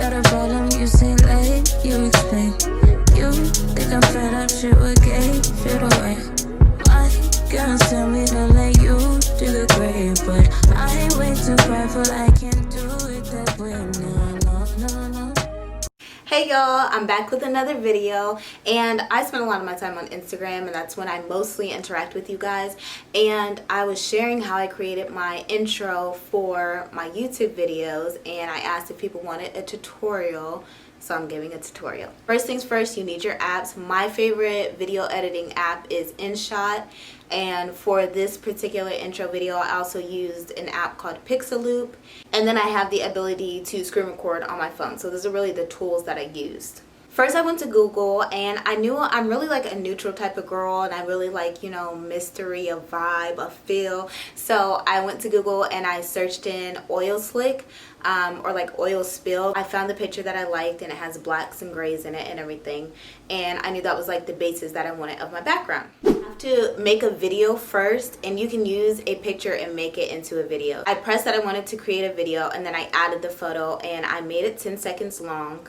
got a problem, you say late, you explain. You think I'm fed up, shit with gay, fade away. My girls tell me to let you do the grave, but I ain't way too prideful, I can't do it that way. No, no, no, no. Hey y'all, I'm back with another video, and I spend a lot of my time on Instagram, and that's when I mostly interact with you guys. And I was sharing how I created my intro for my YouTube videos, and I asked if people wanted a tutorial, so I'm giving a tutorial. First things first, you need your apps. My favorite video editing app is Inshot, and for this particular intro video I also used an app called Pixaloop, and then I have the ability to screen record on my phone. So those are really the tools that I used. First I went to Google, and I knew I'm really like a neutral type of girl, and I really like, you know, mystery, a vibe, a feel. So I went to Google and I searched in oil slick or like oil spill. I found the picture that I liked, and it has blacks and grays in it and everything, and I knew that was like the basis that I wanted of my background. I have to make a video first, and you can use a picture and make it into a video. I pressed that I wanted to create a video, and then I added the photo, and I made it 10 seconds long.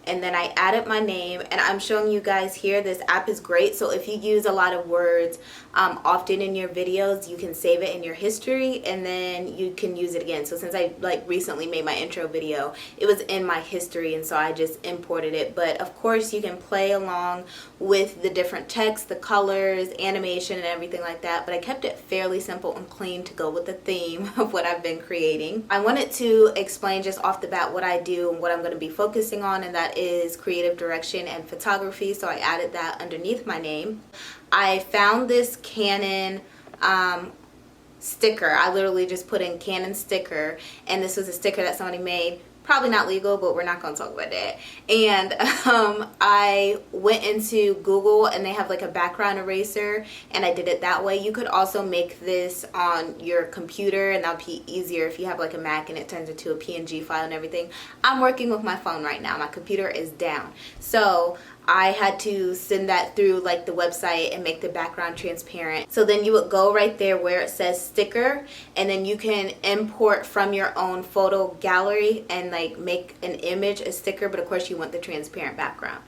And then I added my name, and I'm showing you guys here. This app is great, so if you use a lot of words often in your videos, you can save it in your history, and then you can use it again. So since I like recently made my intro video, it was in my history, and so I just imported it. But of course you can play along with the different text, the colors, animation, and everything like that, but I kept it fairly simple and clean to go with the theme of what I've been creating. I wanted to explain just off the bat what I do and what I'm going to be focusing on, and that is creative direction and photography, so I added that underneath my name. I found this Canon sticker. I literally just put in Canon sticker, and this was a sticker that somebody made. Probably not legal, but we're not going to talk about that. And I went into Google, and they have like a background eraser, and I did it that way. You could also make this on your computer, and that would be easier if you have like a Mac and it turns into a PNG file and everything. I'm working with my phone right now. My computer is down, so I had to send that through like the website and make the background transparent. So then you would go right there where it says sticker, and then you can import from your own photo gallery and like make an image, a sticker, but of course you want the transparent background.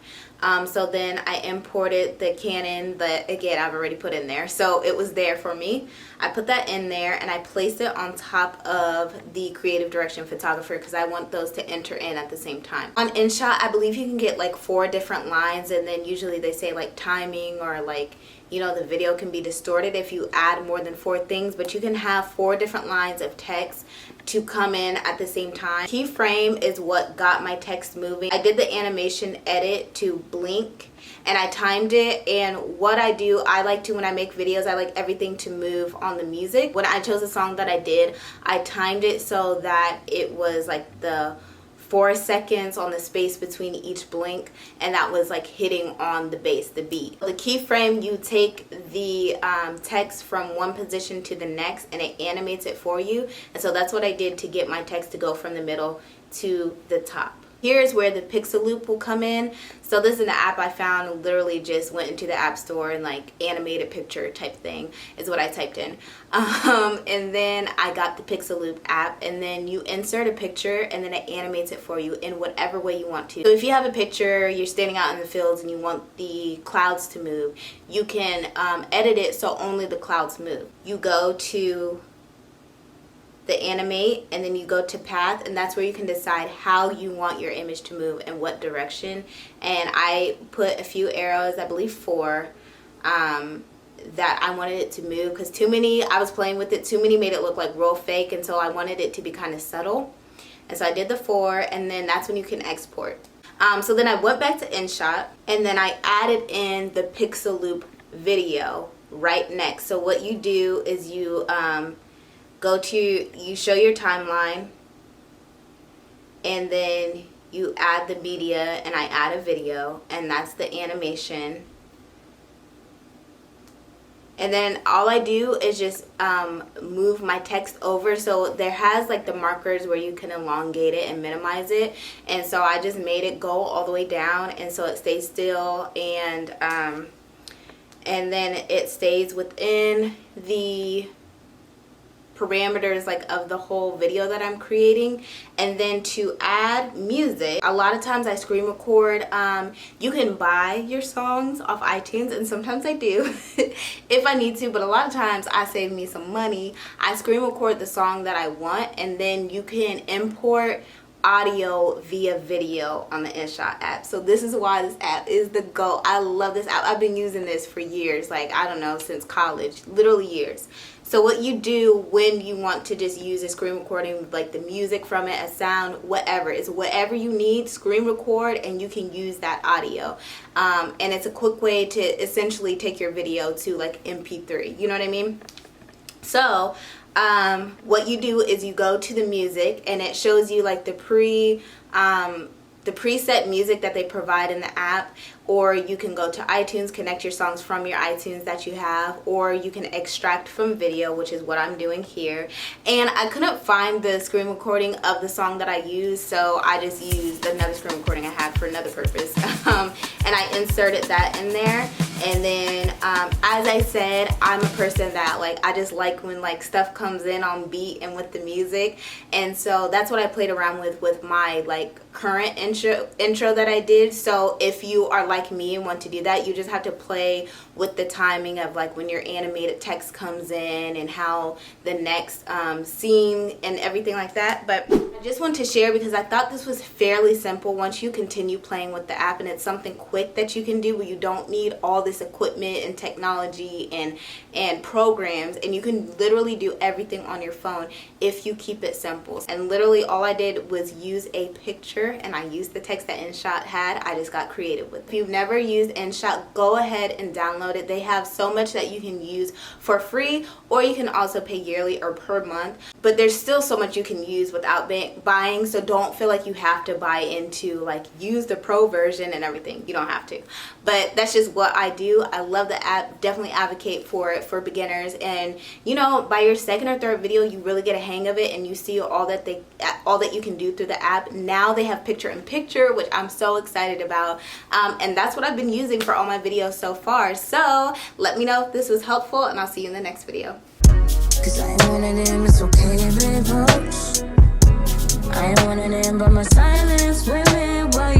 So then I imported the Canon that, again, I've already put in there, so it was there for me. I put that in there, and I placed it on top of the creative direction photographer because I want those to enter in at the same time. On Inshot, I believe you can get like 4 different lines, and then usually they say like timing, or like, you know, the video can be distorted if you add more than 4 things, but you can have 4 different lines of text to come in at the same time. Keyframe is what got my text moving. I did the animation edit to blink, and I timed it. And what I do, I like to, when I make videos, I like everything to move on the music. When I chose the song that I did, I timed it so that it was like the 4 seconds on the space between each blink, and that was like hitting on the bass, the beat. The keyframe, you take the text from one position to the next, and it animates it for you. And so that's what I did to get my text to go from the middle to the top. Here's where the Pixaloop will come in. So this is an app I found, literally just went into the app store, and like animated picture type thing is what I typed in. And then I got the Pixaloop app, and then you insert a picture, and then it animates it for you in whatever way you want to. So if you have a picture, you're standing out in the fields and you want the clouds to move, you can edit it so only the clouds move. You go to the animate, and then you go to path, and that's where you can decide how you want your image to move and what direction. And I put a few arrows, I believe 4, that I wanted it to move, because too many, I was playing with it, too many made it look like real fake, and so I wanted it to be kind of subtle. And so I did the 4, and then that's when you can export. So then I went back to Inshot, and then I added in the Pixaloop video right next. So what you do is you you show your timeline, and then you add the media, and I add a video, and that's the animation. And then all I do is just move my text over. So there has like the markers where you can elongate it and minimize it, and so I just made it go all the way down, and so it stays still, and then it stays within the parameters like of the whole video that I'm creating. And then to add music, a lot of times I screen record. You can buy your songs off iTunes, and sometimes I do if I need to, but a lot of times I save me some money. I screen record the song that I want, and then you can import audio via video on the Inshot app. So this is why this app is the GOAT. I love this app. I've been using this for years, like I don't know, since college, literally years. So what you do when you want to just use a screen recording, like the music from it, a sound, whatever, is whatever you need, screen record, and you can use that audio. And it's a quick way to essentially take your video to like MP3, you know what I mean? So what you do is you go to the music, and it shows you like the preset music that they provide in the app, or you can go to iTunes, connect your songs from your iTunes that you have, or you can extract from video, which is what I'm doing here. And I couldn't find the screen recording of the song that I used, so I just used another screen recording I had for another purpose. And I inserted that in there. And then as I said, I'm a person that like, I just like when like stuff comes in on beat and with the music, and so that's what I played around with my like current intro that I did. So if you are like me and want to do that, you just have to play with the timing of like when your animated text comes in and how the next scene and everything like that. But I just want to share because I thought this was fairly simple once you continue playing with the app, and it's something quick that you can do where you don't need all this equipment and technology and programs, and you can literally do everything on your phone if you keep it simple. And literally all I did was use a picture, and I used the text that Inshot had. I just got creative with it. If you've never used Inshot, go ahead and download it. They have so much that you can use for free, or you can also pay yearly or per month, but there's still so much you can use without buying, so don't feel like you have to buy into like use the pro version and everything. You don't have to, but that's just what I do. I love the app, definitely advocate for it for beginners, and you know, by your second or third video you really get a hang of it and you see all that you can do through the app. Now they have picture in picture, which I'm so excited about, and that's what I've been using for all my videos so far. So let me know if this was helpful, and I'll see you in the next video. Cause I ain't one of them, it's okay, babe, I ain't one of them, but my silence with me while